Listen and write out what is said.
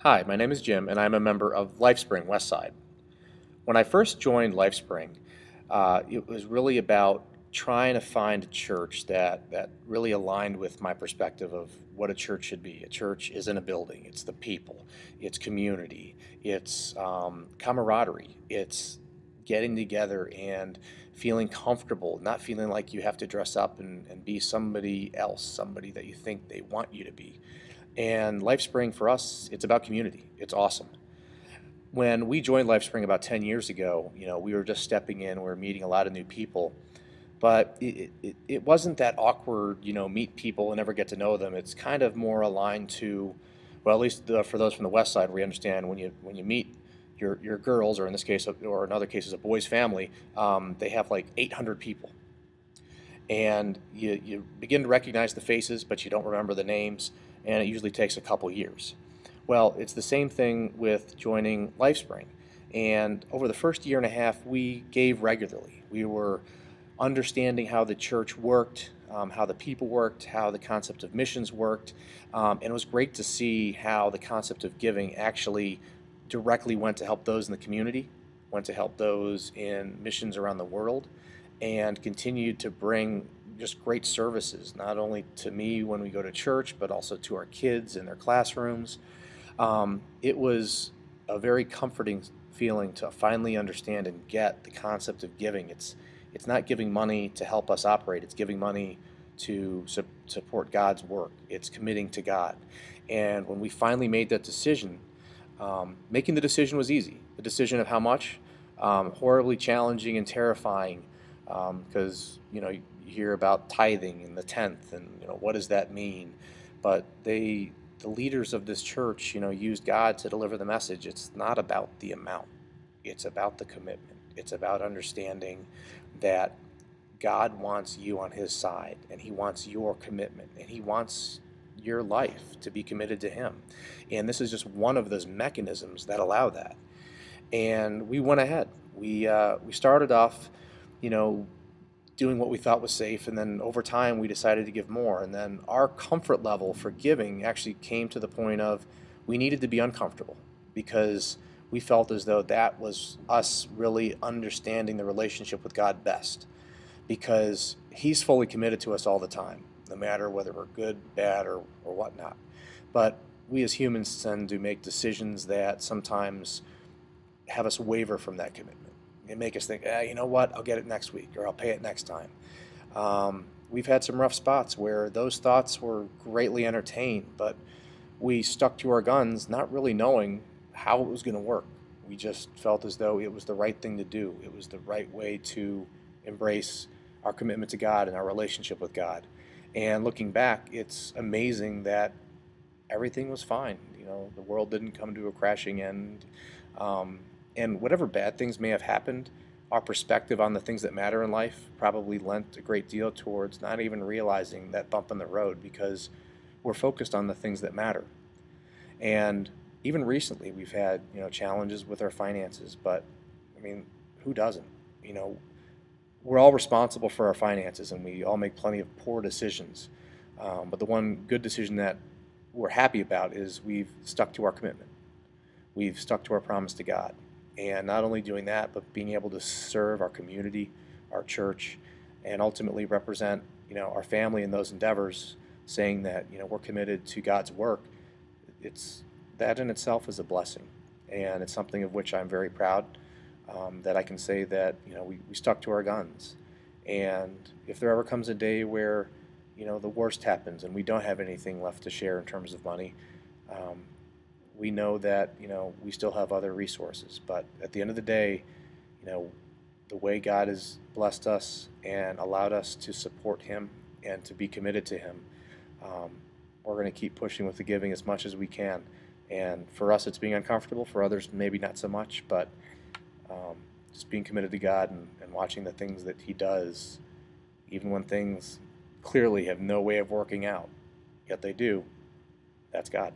Hi, my name is Jim, and I'm a member of LifeSpring Westside. When I first joined LifeSpring, it was really about trying to find a church that really aligned with my perspective of what a church should be. A church isn't a building, it's the people, it's community, it's camaraderie, it's getting together and feeling comfortable, not feeling like you have to dress up and be somebody else, somebody that you think they want you to be. And LifeSpring for us, it's about community. It's awesome. When we joined LifeSpring about 10 years ago, we were just stepping in, we were meeting a lot of new people, but it wasn't that awkward, meet people and never get to know them. It's kind of more aligned to, well, at least for those from the West Side, we understand when you meet your girls, or in this case, or in other cases, a boy's family, they have like 800 people. And you begin to recognize the faces, but you don't remember the names, and it usually takes a couple years. Well, it's the same thing with joining LifeSpring. And over the first year and a half, we gave regularly. We were understanding how the church worked, how the people worked, how the concept of missions worked. And it was great to see how the concept of giving actually directly went to help those in the community, went to help those in missions around the world, and continued to bring just great services, not only to me when we go to church, but also to our kids in their classrooms. It was a very comforting feeling to finally understand and get the concept of giving. It's not giving money to help us operate. It's giving money to support God's work. It's committing to God. And when we finally made that decision, making the decision was easy. The decision of how much, horribly challenging and terrifying, because you hear about tithing and the tenth, and what does that mean? But the leaders of this church, used God to deliver the message. It's not about the amount. It's about the commitment. It's about understanding that God wants you on His side, and He wants your commitment, and He wants your life to be committed to Him. And this is just one of those mechanisms that allow that. And we went ahead. We started off, you know, doing what we thought was safe, and then over time we decided to give more. And then our comfort level for giving actually came to the point of we needed to be uncomfortable, because we felt as though that was us really understanding the relationship with God best, because He's fully committed to us all the time, no matter whether we're good, bad, or whatnot. But we as humans tend to make decisions that sometimes have us waver from that commitment. They make us think, you know what, I'll get it next week, or I'll pay it next time. We've had some rough spots where those thoughts were greatly entertained, but we stuck to our guns, not really knowing how it was going to work. We just felt as though it was the right thing to do. It was the right way to embrace our commitment to God and our relationship with God. And looking back, it's amazing that everything was fine. The world didn't come to a crashing end. And whatever bad things may have happened, our perspective on the things that matter in life probably lent a great deal towards not even realizing that bump in the road, because we're focused on the things that matter. And even recently, we've had challenges with our finances, but I mean, who doesn't? We're all responsible for our finances, and we all make plenty of poor decisions. But the one good decision that we're happy about is we've stuck to our commitment. We've stuck to our promise to God. And not only doing that, but being able to serve our community, our church, and ultimately represent our family in those endeavors, saying that we're committed to God's work. It's that in itself is a blessing, and it's something of which I'm very proud, that I can say that we stuck to our guns. And if there ever comes a day where the worst happens and we don't have anything left to share in terms of money, we know that we still have other resources. But at the end of the day, the way God has blessed us and allowed us to support Him and to be committed to Him, we're going to keep pushing with the giving as much as we can. And for us, it's being uncomfortable. For others, maybe not so much. But just being committed to God and watching the things that He does, even when things clearly have no way of working out, yet they do. That's God.